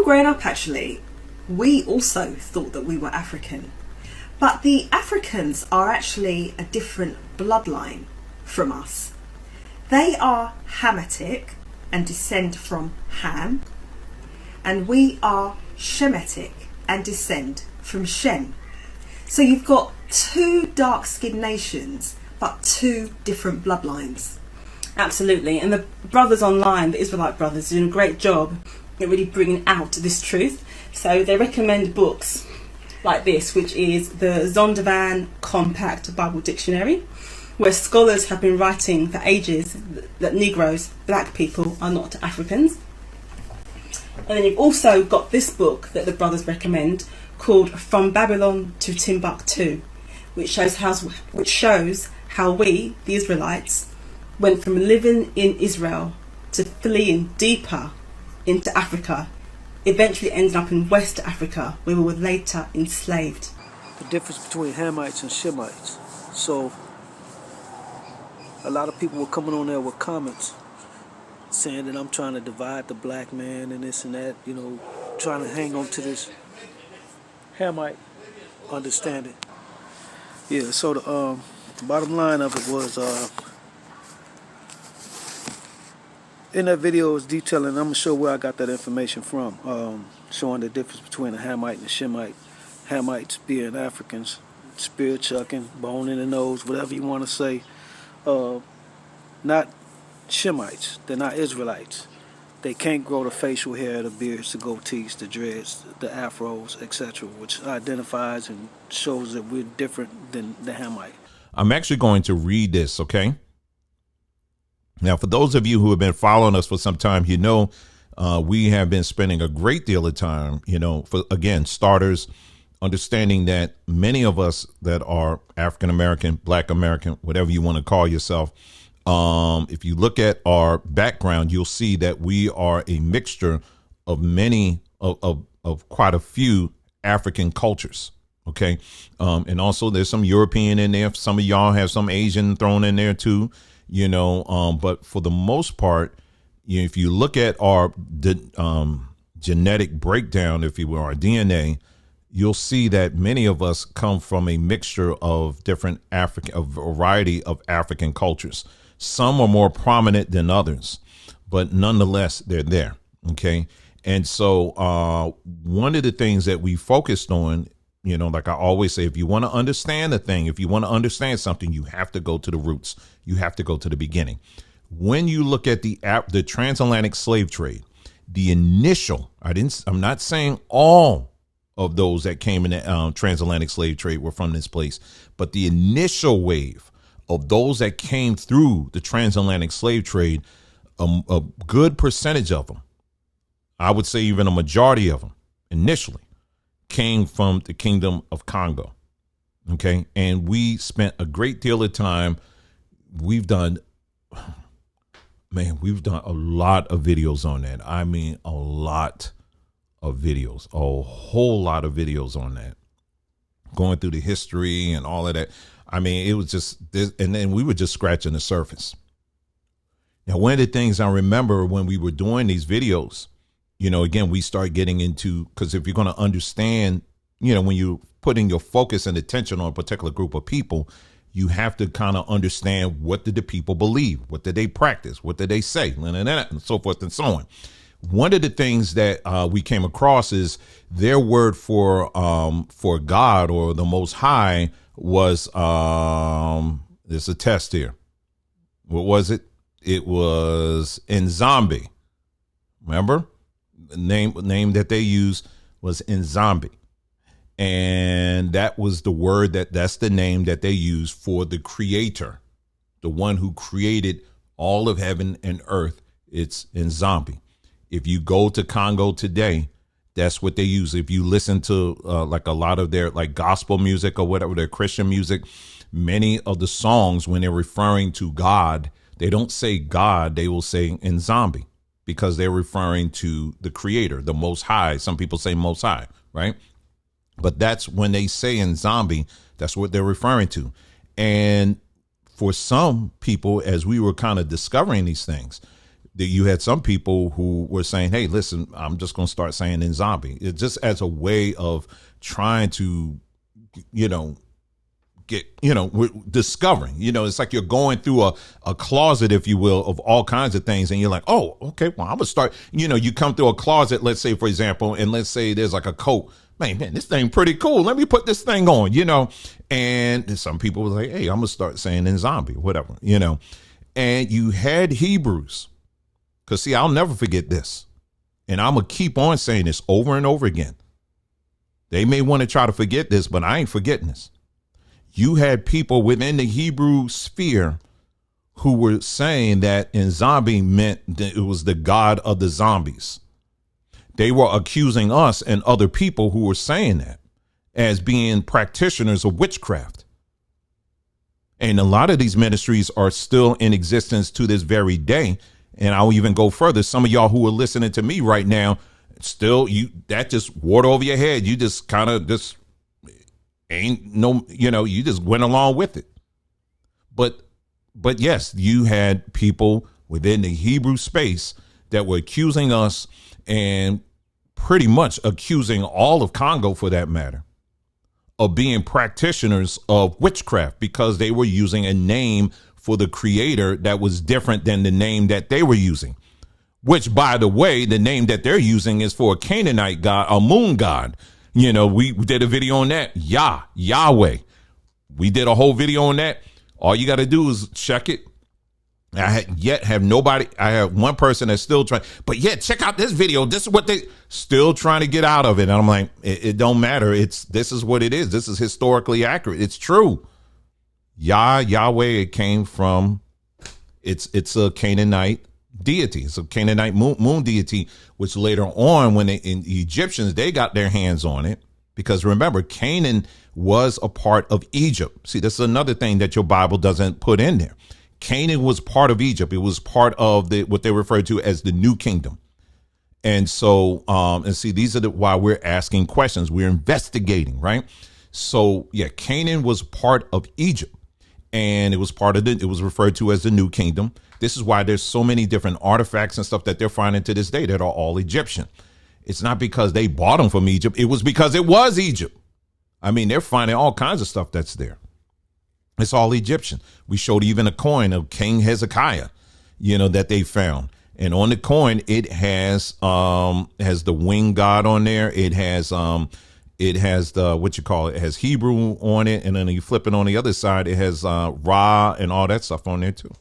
growing up, actually, we also thought that we were African. But the Africans are actually a different bloodline from us. They are Hamitic and descend from Ham, and we are Shemitic and descend from Shem. So you've got two dark-skinned nations, but two different bloodlines. Absolutely. And the brothers online, the Israelite brothers, are doing a great job at really bringing out this truth. So they recommend books like this, which is the Zondervan Compact Bible Dictionary, where scholars have been writing for ages that Negroes, black people, are not Africans. And then you've also got this book that the brothers recommend called From Babylon to Timbuktu, which shows how we, the Israelites, went from living in Israel to fleeing deeper into Africa, eventually ending up in West Africa, where we were later enslaved. The difference between Hamites and Shemites. So a lot of people were coming on there with comments saying that I'm trying to divide the black man and this and that, you know, trying to hang on to this Hamite understanding. Yeah, so the bottom line of it was, in that video is detailing, I'm going to show where I got that information from, showing the difference between a Hamite and a Shemite. Hamites being Africans, spear chucking, bone in the nose, whatever you want to say. Not Shemites, they're not Israelites. They can't grow the facial hair, the beards, the goatees, the dreads, the afros, etc., which identifies and shows that we're different than the Hamite. I'm actually going to read this, okay? Now, for those of you who have been following us for some time, you know we have been spending a great deal of time, you know, for, again, starters, understanding that many of us that are African-American, Black American, whatever you want to call yourself, if you look at our background, you'll see that we are a mixture of many of quite a few African cultures. OK, and also there's some European in there. Some of y'all have some Asian thrown in there, too, you know, but for the most part, you know, if you look at our genetic breakdown, if you will, our DNA, you'll see that many of us come from a mixture of different a variety of African cultures. Some are more prominent than others, but nonetheless, they're there. OK, and so one of the things that we focused on, you know, like I always say, if you want to understand a thing, if you want to understand something, you have to go to the roots. You have to go to the beginning. When you look at the transatlantic slave trade, the initial, I'm not saying all of those that came in the transatlantic slave trade were from this place, but the initial wave of those that came through the transatlantic slave trade, a good percentage of them, I would say even a majority of them initially, came from the Kingdom of Congo. OK, and we spent a great deal of time. We've done a lot of videos on that. I mean, a lot of videos, a whole lot of videos on that, going through the history and all of that. I mean, it was just this, and then we were just scratching the surface. Now, one of the things I remember when we were doing these videos, you know, again, we start getting into, because if you're going to understand, you know, when you're putting your focus and attention on a particular group of people, you have to kind of understand, what did the people believe? What did they practice? What did they say? And so forth and so on. One of the things that we came across is their word for God or the Most High was, there's a test here. What was it? It was Nzambi. Remember? The name that they used was Nzambi. And that was the word that's the name that they used for the creator, the one who created all of heaven and earth. It's Nzambi. If you go to Congo today, that's what they use. If you listen to like a lot of their like gospel music or whatever, their Christian music, many of the songs, when they're referring to God, they don't say God, they will say Nzambi, because they're referring to the creator, the Most High. Some people say Most High, right? But that's when they say Nzambi, that's what they're referring to. And for some people, as we were kind of discovering these things, that you had some people who were saying, hey, listen, I'm just going to start saying in zombie. It's just as a way of trying to, we're discovering, it's like you're going through a closet, if you will, of all kinds of things. And you're like, oh, okay, well, I'm going to start, you come through a closet, let's say, for example, and let's say there's like a coat. Man, this thing pretty cool. Let me put this thing on, and some people were like, hey, I'm going to start saying in zombie, whatever, and you had Hebrews. Because, see, I'll never forget this. And I'm going to keep on saying this over and over again. They may want to try to forget this, but I ain't forgetting this. You had people within the Hebrew sphere who were saying that in zombie meant that it was the god of the zombies. They were accusing us and other people who were saying that as being practitioners of witchcraft. And a lot of these ministries are still in existence to this very day. And I'll even go further. Some of y'all who are listening to me right now, still, that just water over your head. You just kind of just ain't no, you just went along with it. But yes, you had people within the Hebrew space that were accusing us and pretty much accusing all of Congo, for that matter, of being practitioners of witchcraft because they were using a name for the creator that was different than the name that they were using, which, by the way, the name that they're using is for a Canaanite god, a moon god. We did a video on that. Yahweh. We did a whole video on that. All you got to do is check it. I have one person that's still trying, but yeah, check out this video. This is what they still trying to get out of it. And I'm like, it don't matter. This is what it is. This is historically accurate. It's true. Yahweh, it came from, it's a Canaanite deity. It's a Canaanite moon deity, which later on, when the Egyptians, they got their hands on it, because remember, Canaan was a part of Egypt. See, this is another thing that your Bible doesn't put in there. Canaan was part of Egypt. It was part of what they refer to as the New Kingdom. And so, and see, these are why we're asking questions. We're investigating, right? So yeah, Canaan was part of Egypt. And it was it was referred to as the New Kingdom. This is why there's so many different artifacts and stuff that they're finding to this day that are all Egyptian. It's not because they bought them from Egypt. It was because it was Egypt. I mean, they're finding all kinds of stuff that's there. It's all Egyptian. We showed even a coin of King Hezekiah, that they found. And on the coin, it has the wing god on there. It has the, it has Hebrew on it. And then you flip it on the other side, it has Ra and all that stuff on there too.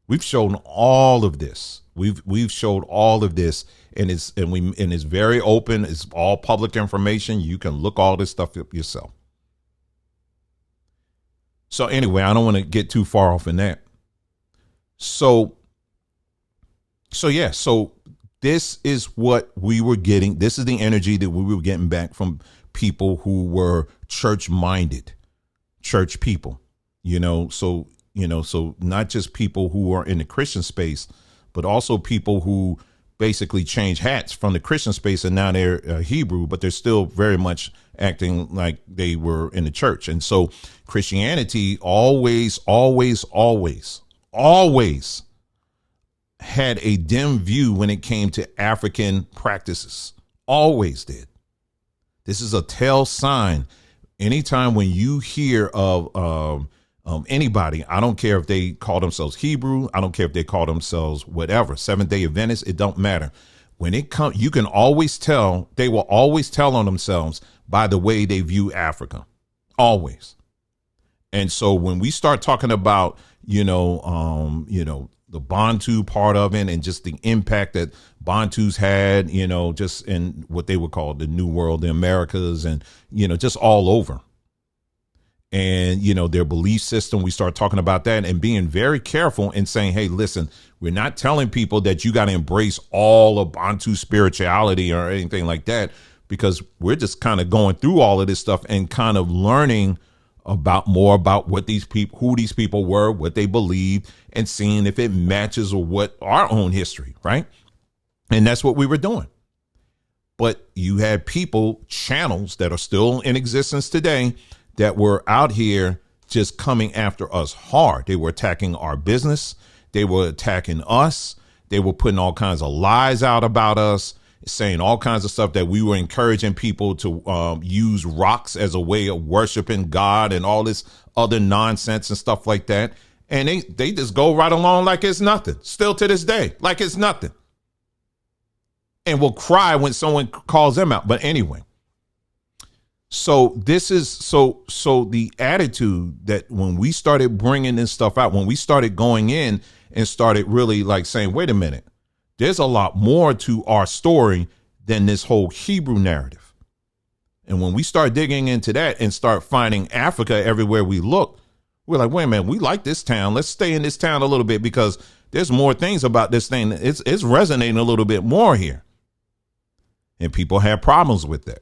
We've shown all of this. We've showed all of this, and it's very open. It's all public information. You can look all this stuff up yourself. So anyway, I don't want to get too far off in that. So this is what we were getting. This is the energy that we were getting back from people who were church-minded, church people, so not just people who are in the Christian space, but also people who basically change hats from the Christian space and now they're Hebrew, but they're still very much acting like they were in the church. And so Christianity always had a dim view when it came to African practices. Always did. This is a tell sign. Anytime when you hear of anybody, I don't care if they call themselves Hebrew, I don't care if they call themselves whatever, Seventh-day Adventists, it don't matter. When it comes, you can always tell, they will always tell on themselves by the way they view Africa. Always. And so when we start talking about, the Bantu part of it and just the impact that Bantus had, just in what they would call the New World, the Americas, and, just all over. And, their belief system, we start talking about that and being very careful and saying, hey, listen, we're not telling people that you got to embrace all of Bantu spirituality or anything like that, because we're just kind of going through all of this stuff and kind of learning more about what these people, who these people were, what they believed, and seeing if it matches or what our own history, right? And that's what we were doing. But you had channels that are still in existence today that were out here just coming after us hard. They were attacking our business. They were attacking us. They were putting all kinds of lies out about us, saying all kinds of stuff that we were encouraging people to use rocks as a way of worshiping God and all this other nonsense and stuff like that. And they just go right along like it's nothing, still to this day, like it's nothing. And will cry when someone calls them out. But anyway, so this is so the attitude that when we started bringing this stuff out, when we started going in and started really like saying, wait a minute, there's a lot more to our story than this whole Hebrew narrative. And when we start digging into that and start finding Africa everywhere we look, we're like, wait a minute, we like this town. Let's stay in this town a little bit because there's more things about this thing. It's resonating a little bit more here. And people have problems with that.